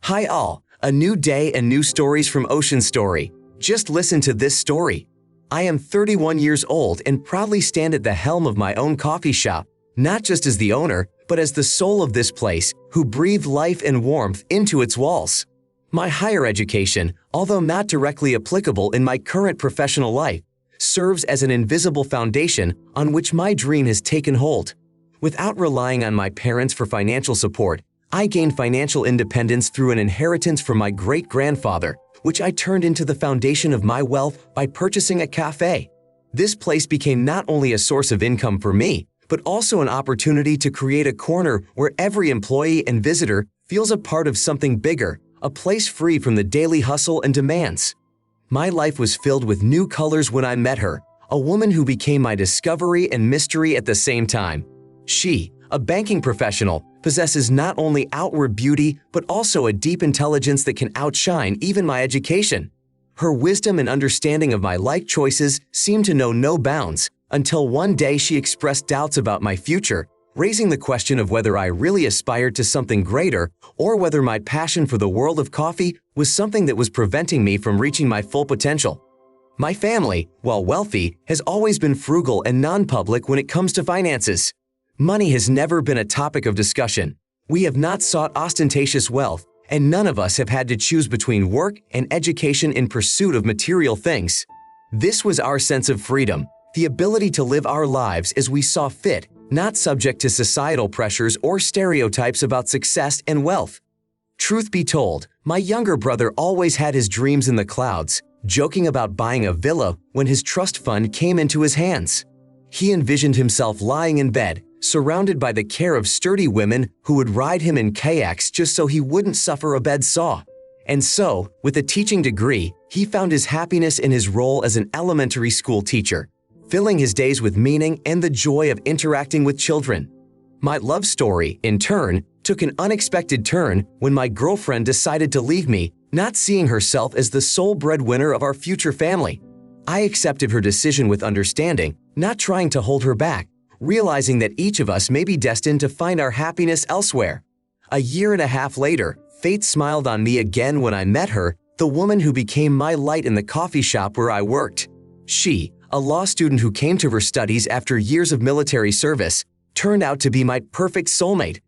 Hi all, a new day and new stories from Ocean Story. Just listen to this story. I am 31 years old and proudly stand at the helm of my own coffee shop, not just as the owner, but as the soul of this place, who breathed life and warmth into its walls. My higher education, although not directly applicable in my current professional life, serves as an invisible foundation on which my dream has taken hold. Without relying on my parents for financial support, I gained financial independence through an inheritance from my great-grandfather, which I turned into the foundation of my wealth by purchasing a cafe. This place became not only a source of income for me, but also an opportunity to create a corner where every employee and visitor feels a part of something bigger, a place free from the daily hustle and demands. My life was filled with new colors when I met her, a woman who became my discovery and mystery at the same time. She, a banking professional, possesses not only outward beauty but also a deep intelligence that can outshine even my education. Her wisdom and understanding of my life choices seemed to know no bounds, until one day she expressed doubts about my future, raising the question of whether I really aspired to something greater or whether my passion for the world of coffee was something that was preventing me from reaching my full potential. My family, while wealthy, has always been frugal and non-public when it comes to finances. Money has never been a topic of discussion. We have not sought ostentatious wealth, and none of us have had to choose between work and education in pursuit of material things. This was our sense of freedom, the ability to live our lives as we saw fit, not subject to societal pressures or stereotypes about success and wealth. Truth be told, my younger brother always had his dreams in the clouds, joking about buying a villa when his trust fund came into his hands. He envisioned himself lying in bed, surrounded by the care of sturdy women who would ride him in kayaks just so he wouldn't suffer a bed sore. And so, with a teaching degree, he found his happiness in his role as an elementary school teacher, filling his days with meaning and the joy of interacting with children. My love story, in turn, took an unexpected turn when my girlfriend decided to leave me, not seeing herself as the sole breadwinner of our future family. I accepted her decision with understanding, not trying to hold her back, realizing that each of us may be destined to find our happiness elsewhere. A year and a half later, fate smiled on me again when I met her, the woman who became my light in the coffee shop where I worked. She, a law student who came to her studies after years of military service, turned out to be my perfect soulmate.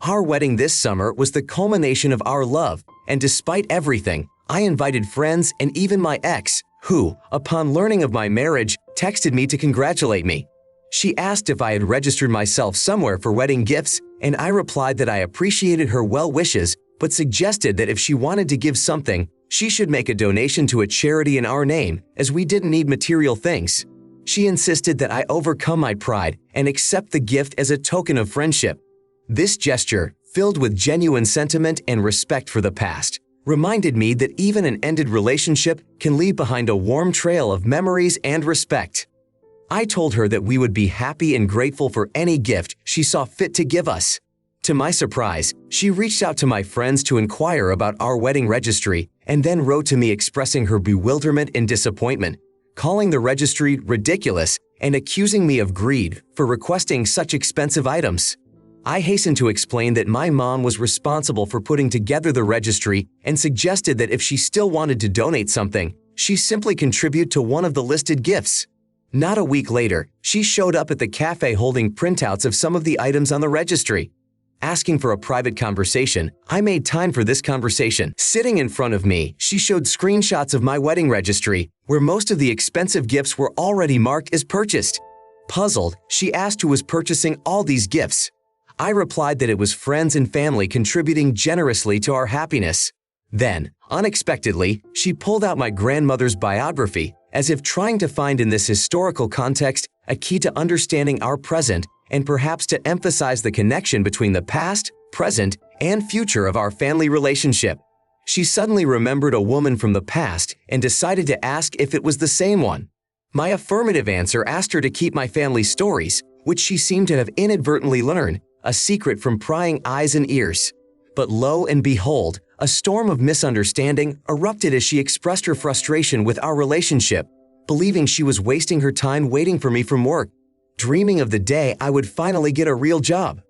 Our wedding this summer was the culmination of our love, and despite everything, I invited friends and even my ex, who, upon learning of my marriage, texted me to congratulate me. She asked if I had registered myself somewhere for wedding gifts, and I replied that I appreciated her well wishes, but suggested that if she wanted to give something, she should make a donation to a charity in our name, as we didn't need material things. She insisted that I overcome my pride and accept the gift as a token of friendship. This gesture, filled with genuine sentiment and respect for the past, reminded me that even an ended relationship can leave behind a warm trail of memories and respect. I told her that we would be happy and grateful for any gift she saw fit to give us. To my surprise, she reached out to my friends to inquire about our wedding registry and then wrote to me expressing her bewilderment and disappointment, calling the registry ridiculous and accusing me of greed for requesting such expensive items. I hastened to explain that my mom was responsible for putting together the registry and suggested that if she still wanted to donate something, she simply contribute to one of the listed gifts. Not a week later, she showed up at the cafe holding printouts of some of the items on the registry. Asking for a private conversation, I made time for this conversation. Sitting in front of me, she showed screenshots of my wedding registry, where most of the expensive gifts were already marked as purchased. Puzzled, she asked who was purchasing all these gifts. I replied that it was friends and family contributing generously to our happiness. Then, unexpectedly, she pulled out my grandmother's biography, as if trying to find in this historical context a key to understanding our present and perhaps to emphasize the connection between the past, present, and future of our family relationship. She suddenly remembered a woman from the past and decided to ask if it was the same one. My affirmative answer asked her to keep my family stories, which she seemed to have inadvertently learned, a secret from prying eyes and ears. But lo and behold, a storm of misunderstanding erupted as she expressed her frustration with our relationship, believing she was wasting her time waiting for me from work, dreaming of the day I would finally get a real job.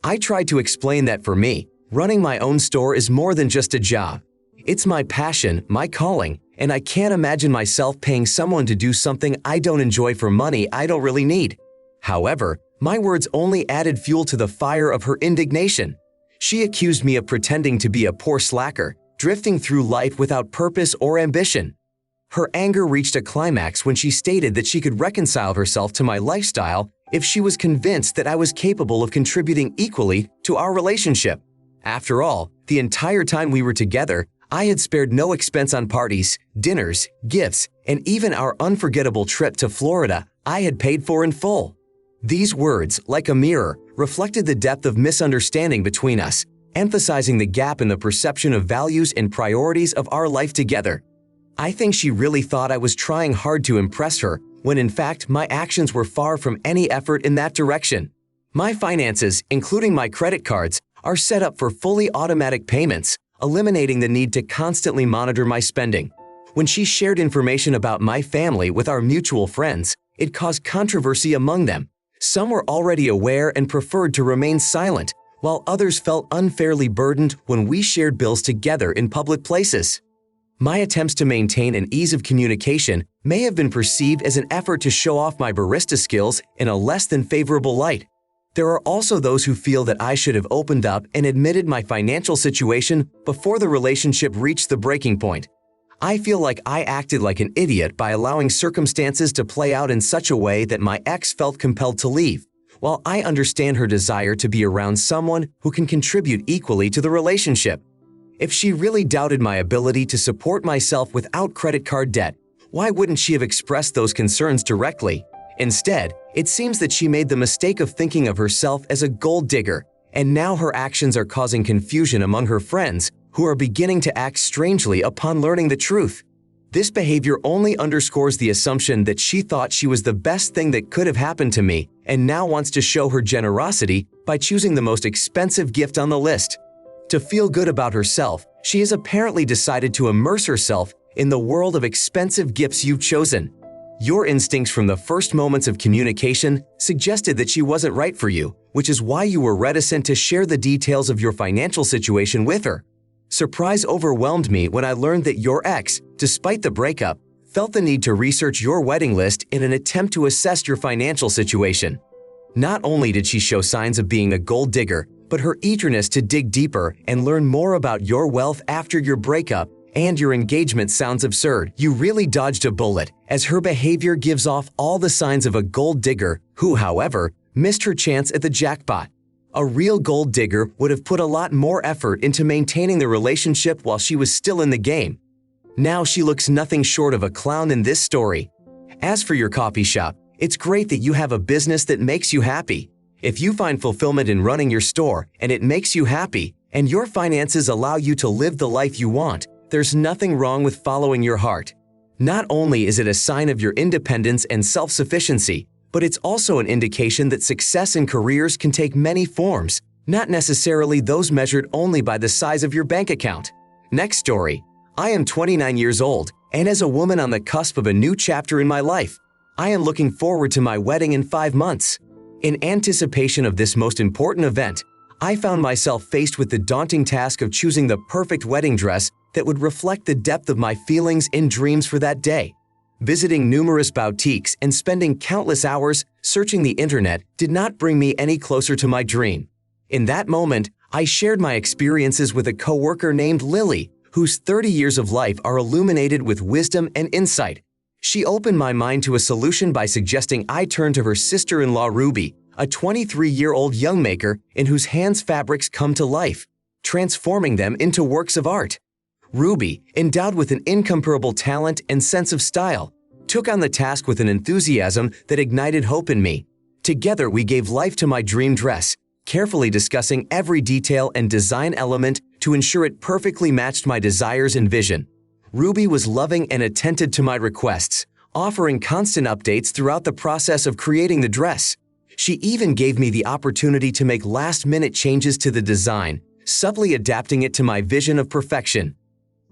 I tried to explain that for me, Running my own store is more than just a job. It's my passion, my calling, and I can't imagine myself paying someone to do something I don't enjoy for money I don't really need. However, my words only added fuel to the fire of her indignation. She accused me of pretending to be a poor slacker, drifting through life without purpose or ambition. Her anger reached a climax when she stated that she could reconcile herself to my lifestyle if she was convinced that I was capable of contributing equally to our relationship. After all, the entire time we were together, I had spared no expense on parties, dinners, gifts, and even our unforgettable trip to Florida I had paid for in full. These words, like a mirror, reflected the depth of misunderstanding between us, emphasizing the gap in the perception of values and priorities of our life together. I think she really thought I was trying hard to impress her, when in fact my actions were far from any effort in that direction. My finances, including my credit cards, are set up for fully automatic payments, eliminating the need to constantly monitor my spending. When she shared information about my family with our mutual friends, it caused controversy among them. Some were already aware and preferred to remain silent, while others felt unfairly burdened when we shared bills together in public places. My attempts to maintain an ease of communication may have been perceived as an effort to show off my barista skills in a less than favorable light. There are also those who feel that I should have opened up and admitted my financial situation before the relationship reached the breaking point. I feel like I acted like an idiot by allowing circumstances to play out in such a way that my ex felt compelled to leave. While I understand her desire to be around someone who can contribute equally to the relationship. If she really doubted my ability to support myself without credit card debt, why wouldn't she have expressed those concerns directly? Instead, it seems that she made the mistake of thinking of herself as a gold digger, and now her actions are causing confusion among her friends, who are beginning to act strangely upon learning the truth. This behavior only underscores the assumption that she thought she was the best thing that could have happened to me and now wants to show her generosity by choosing the most expensive gift on the list. To feel good about herself, she has apparently decided to immerse herself in the world of expensive gifts you've chosen. Your instincts from the first moments of communication suggested that she wasn't right for you, which is why you were reticent to share the details of your financial situation with her. Surprise overwhelmed me when I learned that your ex, despite the breakup, felt the need to research your wedding list in an attempt to assess your financial situation. Not only did she show signs of being a gold digger, but her eagerness to dig deeper and learn more about your wealth after your breakup and your engagement sounds absurd. You really dodged a bullet, as her behavior gives off all the signs of a gold digger who, however, missed her chance at the jackpot. A real gold digger would have put a lot more effort into maintaining the relationship while she was still in the game. Now she looks nothing short of a clown in this story. As for your coffee shop, it's great that you have a business that makes you happy. If you find fulfillment in running your store and it makes you happy, and your finances allow you to live the life you want, there's nothing wrong with following your heart. Not only is it a sign of your independence and self-sufficiency, but it's also an indication that success in careers can take many forms, not necessarily those measured only by the size of your bank account. Next story. I am 29 years old, and as a woman on the cusp of a new chapter in my life, I am looking forward to my wedding in 5 months. In anticipation of this most important event, I found myself faced with the daunting task of choosing the perfect wedding dress that would reflect the depth of my feelings and dreams for that day. Visiting numerous boutiques and spending countless hours searching the internet did not bring me any closer to my dream. In that moment, I shared my experiences with a coworker named Lily, whose 30 years of life are illuminated with wisdom and insight. She opened my mind to a solution by suggesting I turn to her sister-in-law Ruby, a 23-year-old young maker in whose hands fabrics come to life, transforming them into works of art. Ruby, endowed with an incomparable talent and sense of style, took on the task with an enthusiasm that ignited hope in me. Together we gave life to my dream dress, carefully discussing every detail and design element to ensure it perfectly matched my desires and vision. Ruby was loving and attentive to my requests, offering constant updates throughout the process of creating the dress. She even gave me the opportunity to make last-minute changes to the design, subtly adapting it to my vision of perfection.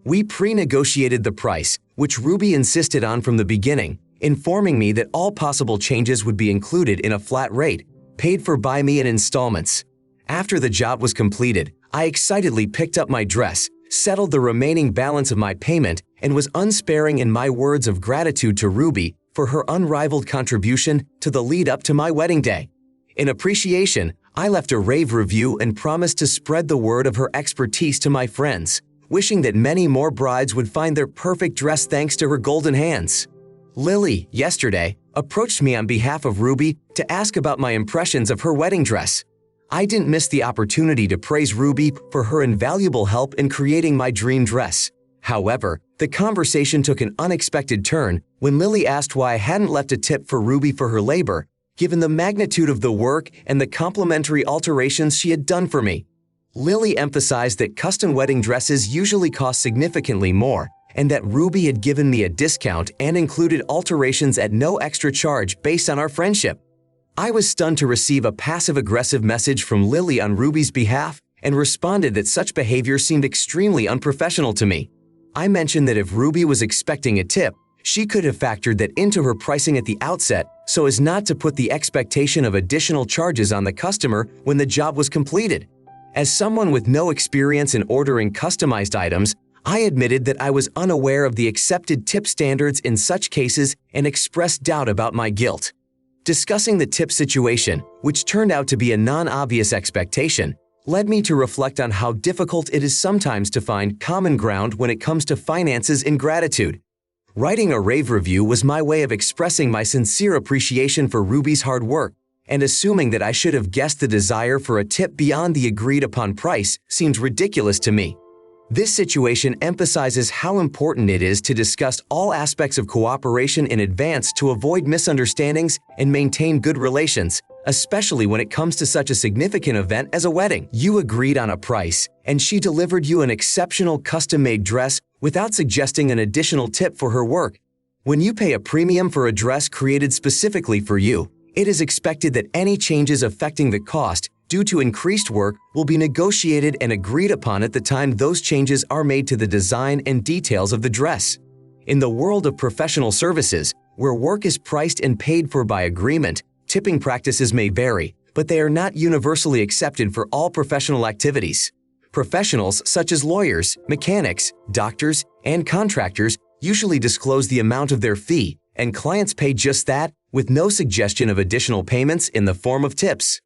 We pre-negotiated the price, which Ruby insisted on from the beginning, informing me that all possible changes would be included in a flat rate, paid for by me in installments. After the job was completed, I excitedly picked up my dress, settled the remaining balance of my payment, and was unsparing in my words of gratitude to Ruby for her unrivaled contribution to the lead up to my wedding day. In appreciation, I left a rave review and promised to spread the word of her expertise to my friends, wishing that many more brides would find their perfect dress thanks to her golden hands. Lily, yesterday, approached me on behalf of Ruby to ask about my impressions of her wedding dress. I didn't miss the opportunity to praise Ruby for her invaluable help in creating my dream dress. However, the conversation took an unexpected turn when Lily asked why I hadn't left a tip for Ruby for her labor, given the magnitude of the work and the complimentary alterations she had done for me. Lily emphasized that custom wedding dresses usually cost significantly more, and that Ruby had given me a discount and included alterations at no extra charge based on our friendship. I was stunned to receive a passive-aggressive message from Lily on Ruby's behalf and responded that such behavior seemed extremely unprofessional to me. I mentioned that if Ruby was expecting a tip, she could have factored that into her pricing at the outset so as not to put the expectation of additional charges on the customer when the job was completed. As someone with no experience in ordering customized items, I admitted that I was unaware of the accepted tip standards in such cases and expressed doubt about my guilt. Discussing the tip situation, which turned out to be a non-obvious expectation, led me to reflect on how difficult it is sometimes to find common ground when it comes to finances and gratitude. Writing a rave review was my way of expressing my sincere appreciation for Ruby's hard work, and assuming that I should have guessed the desire for a tip beyond the agreed-upon price seemed ridiculous to me. This situation emphasizes how important it is to discuss all aspects of cooperation in advance to avoid misunderstandings and maintain good relations, especially when it comes to such a significant event as a wedding. You agreed on a price, and she delivered you an exceptional custom-made dress without suggesting an additional tip for her work. When you pay a premium for a dress created specifically for you, it is expected that any changes affecting the cost due to increased work will be negotiated and agreed upon at the time those changes are made to the design and details of the dress. In the world of professional services, where work is priced and paid for by agreement, tipping practices may vary, but they are not universally accepted for all professional activities. Professionals such as lawyers, mechanics, doctors, and contractors usually disclose the amount of their fee, and clients pay just that with no suggestion of additional payments in the form of tips.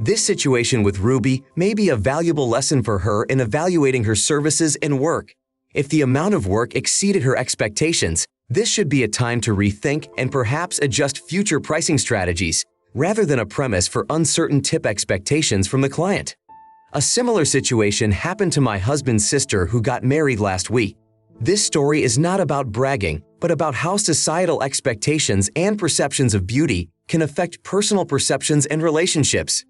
This situation with Ruby may be a valuable lesson for her in evaluating her services and work. If the amount of work exceeded her expectations, this should be a time to rethink and perhaps adjust future pricing strategies, rather than a premise for uncertain tip expectations from the client. A similar situation happened to my husband's sister who got married last week. This story is not about bragging, but about how societal expectations and perceptions of beauty can affect personal perceptions and relationships.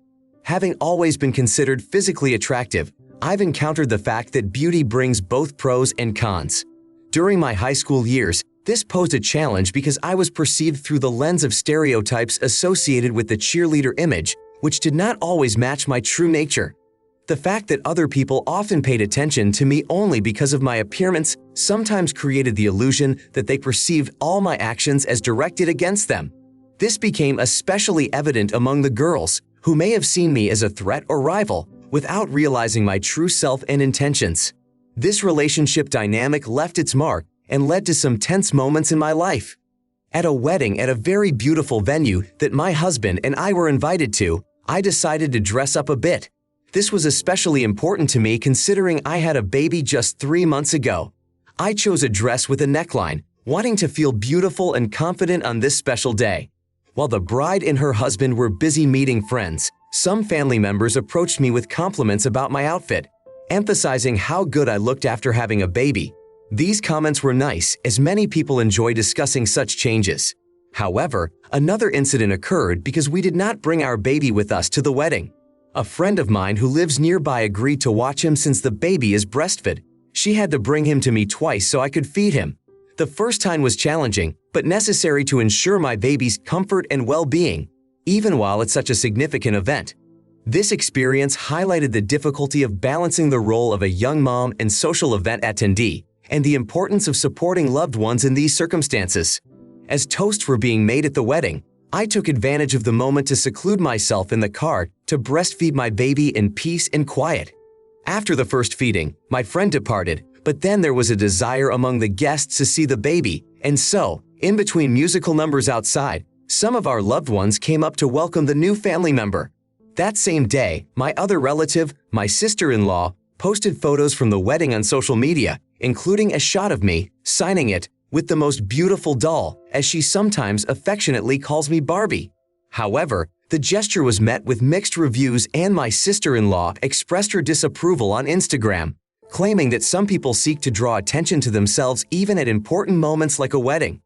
Having always been considered physically attractive, I've encountered the fact that beauty brings both pros and cons. During my high school years, this posed a challenge because I was perceived through the lens of stereotypes associated with the cheerleader image, which did not always match my true nature. The fact that other people often paid attention to me only because of my appearance sometimes created the illusion that they perceived all my actions as directed against them. This became especially evident among the girls, who may have seen me as a threat or rival, without realizing my true self and intentions. This relationship dynamic left its mark and led to some tense moments in my life. At a wedding at a very beautiful venue that my husband and I were invited to, I decided to dress up a bit. This was especially important to me considering I had a baby just 3 months ago. I chose a dress with a neckline, wanting to feel beautiful and confident on this special day. While the bride and her husband were busy meeting friends, some family members approached me with compliments about my outfit, emphasizing how good I looked after having a baby. These comments were nice, as many people enjoy discussing such changes. However, another incident occurred because we did not bring our baby with us to the wedding. A friend of mine who lives nearby agreed to watch him since the baby is breastfed. She had to bring him to me twice so I could feed him. The first time was challenging, but necessary to ensure my baby's comfort and well-being, even while it's such a significant event. This experience highlighted the difficulty of balancing the role of a young mom and social event attendee, and the importance of supporting loved ones in these circumstances. As toasts were being made at the wedding, I took advantage of the moment to seclude myself in the car to breastfeed my baby in peace and quiet. After the first feeding, my friend departed, but then there was a desire among the guests to see the baby, and so, in between musical numbers outside, some of our loved ones came up to welcome the new family member. That same day, my other relative, my sister-in-law, posted photos from the wedding on social media, including a shot of me, signing it, with the most beautiful doll, as she sometimes affectionately calls me Barbie. However, the gesture was met with mixed reviews, and my sister-in-law expressed her disapproval on Instagram, claiming that some people seek to draw attention to themselves even at important moments like a wedding.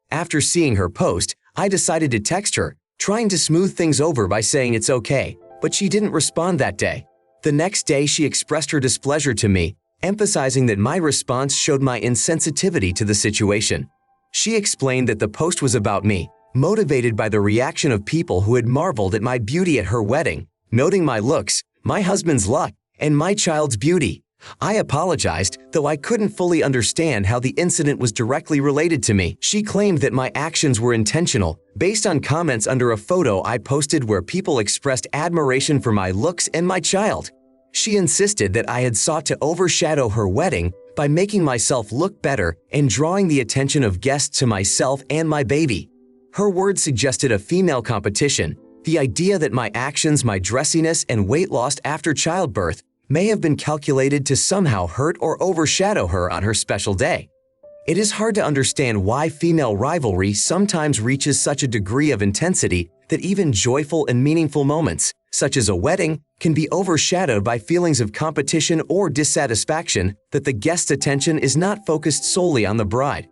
After seeing her post, I decided to text her, trying to smooth things over by saying it's okay, but she didn't respond that day. The next day, she expressed her displeasure to me, emphasizing that my response showed my insensitivity to the situation. She explained that the post was about me, motivated by the reaction of people who had marveled at my beauty at her wedding, noting my looks, my husband's luck, and my child's beauty. I apologized, though I couldn't fully understand how the incident was directly related to me. She claimed that my actions were intentional, based on comments under a photo I posted where people expressed admiration for my looks and my child. She insisted that I had sought to overshadow her wedding by making myself look better and drawing the attention of guests to myself and my baby. Her words suggested a female competition, the idea that my actions, my dressiness, and weight loss after childbirth may have been calculated to somehow hurt or overshadow her on her special day. It is hard to understand why female rivalry sometimes reaches such a degree of intensity that even joyful and meaningful moments, such as a wedding, can be overshadowed by feelings of competition or dissatisfaction that the guest's attention is not focused solely on the bride.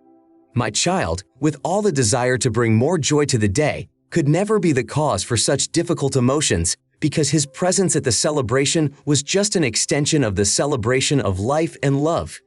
My child, with all the desire to bring more joy to the day, could never be the cause for such difficult emotions, because his presence at the celebration was just an extension of the celebration of life and love.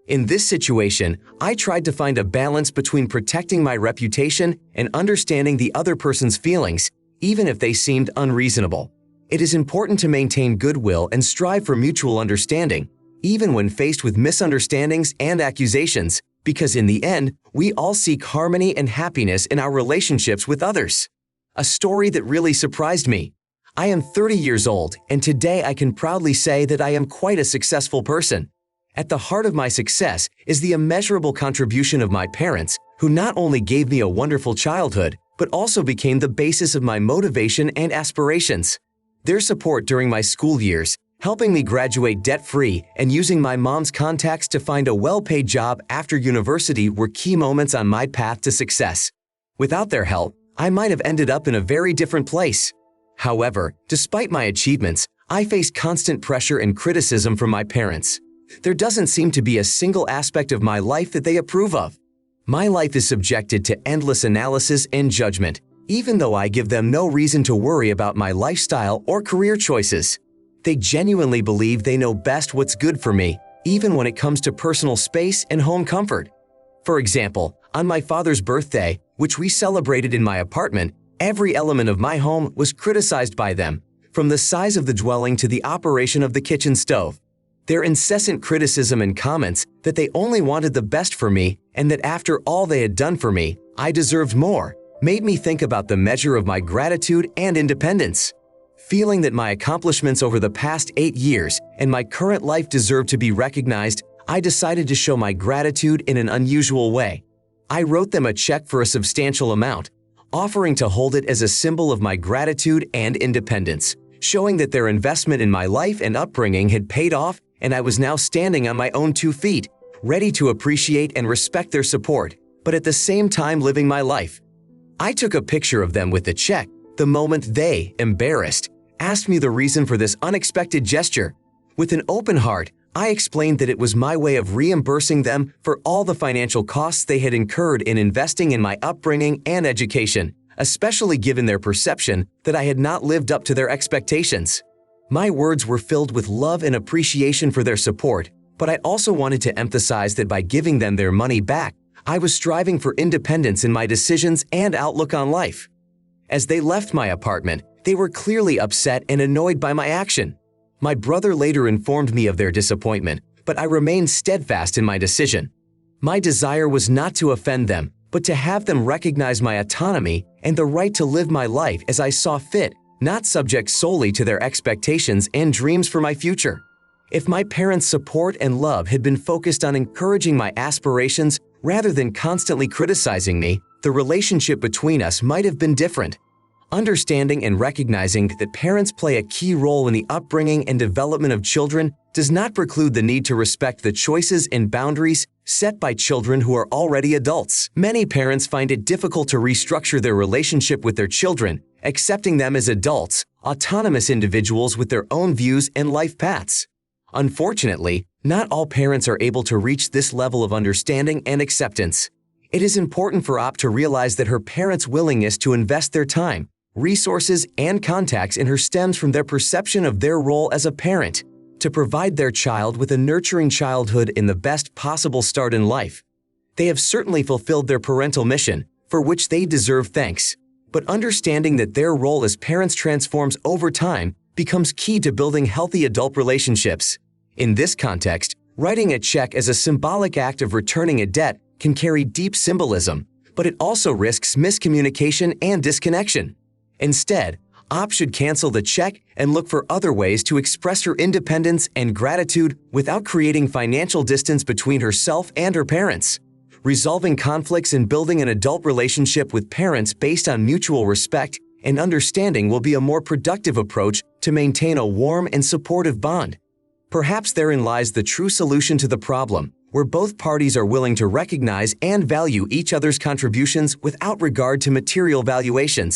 In this situation, I tried to find a balance between protecting my reputation and understanding the other person's feelings, even if they seemed unreasonable. It is important to maintain goodwill and strive for mutual understanding, even when faced with misunderstandings and accusations, because in the end, we all seek harmony and happiness in our relationships with others. A story that really surprised me. I am 30 years old, and today I can proudly say that I am quite a successful person. At the heart of my success is the immeasurable contribution of my parents, who not only gave me a wonderful childhood, but also became the basis of my motivation and aspirations. Their support during my school years, helping me graduate debt-free and using my mom's contacts to find a well-paid job after university were key moments on my path to success. Without their help, I might have ended up in a very different place. However, despite my achievements, I face constant pressure and criticism from my parents. There doesn't seem to be a single aspect of my life that they approve of. My life is subjected to endless analysis and judgment, even though I give them no reason to worry about my lifestyle or career choices. They genuinely believe they know best what's good for me, even when it comes to personal space and home comfort. For example, on my father's birthday, which we celebrated in my apartment, every element of my home was criticized by them, from the size of the dwelling to the operation of the kitchen stove. Their incessant criticism and comments that they only wanted the best for me and that after all they had done for me, I deserved more, made me think about the measure of my gratitude and independence. Feeling that my accomplishments over the past 8 years and my current life deserved to be recognized, I decided to show my gratitude in an unusual way. I wrote them a check for a substantial amount, offering to hold it as a symbol of my gratitude and independence, showing that their investment in my life and upbringing had paid off and I was now standing on my own 2 feet, ready to appreciate and respect their support, but at the same time living my life. I took a picture of them with the check the moment they, embarrassed, asked me the reason for this unexpected gesture. With an open heart, I explained that it was my way of reimbursing them for all the financial costs they had incurred in investing in my upbringing and education, especially given their perception that I had not lived up to their expectations. My words were filled with love and appreciation for their support, but I also wanted to emphasize that by giving them their money back, I was striving for independence in my decisions and outlook on life. As they left my apartment, they were clearly upset and annoyed by my action. My brother later informed me of their disappointment, but I remained steadfast in my decision. My desire was not to offend them, but to have them recognize my autonomy and the right to live my life as I saw fit, not subject solely to their expectations and dreams for my future. If my parents' support and love had been focused on encouraging my aspirations rather than constantly criticizing me, the relationship between us might have been different. Understanding and recognizing that parents play a key role in the upbringing and development of children does not preclude the need to respect the choices and boundaries set by children who are already adults. Many parents find it difficult to restructure their relationship with their children, accepting them as adults, autonomous individuals with their own views and life paths. Unfortunately, not all parents are able to reach this level of understanding and acceptance. It is important for Op to realize that her parents' willingness to invest their time, resources, and contacts in her stems from their perception of their role as a parent to provide their child with a nurturing childhood in the best possible start in life. They have certainly fulfilled their parental mission, for which they deserve thanks. But understanding that their role as parents transforms over time becomes key to building healthy adult relationships. In this context, writing a check as a symbolic act of returning a debt can carry deep symbolism, but it also risks miscommunication and disconnection. Instead, Op should cancel the check and look for other ways to express her independence and gratitude without creating financial distance between herself and her parents. Resolving conflicts and building an adult relationship with parents based on mutual respect and understanding will be a more productive approach to maintain a warm and supportive bond. Perhaps therein lies the true solution to the problem, where both parties are willing to recognize and value each other's contributions without regard to material valuations.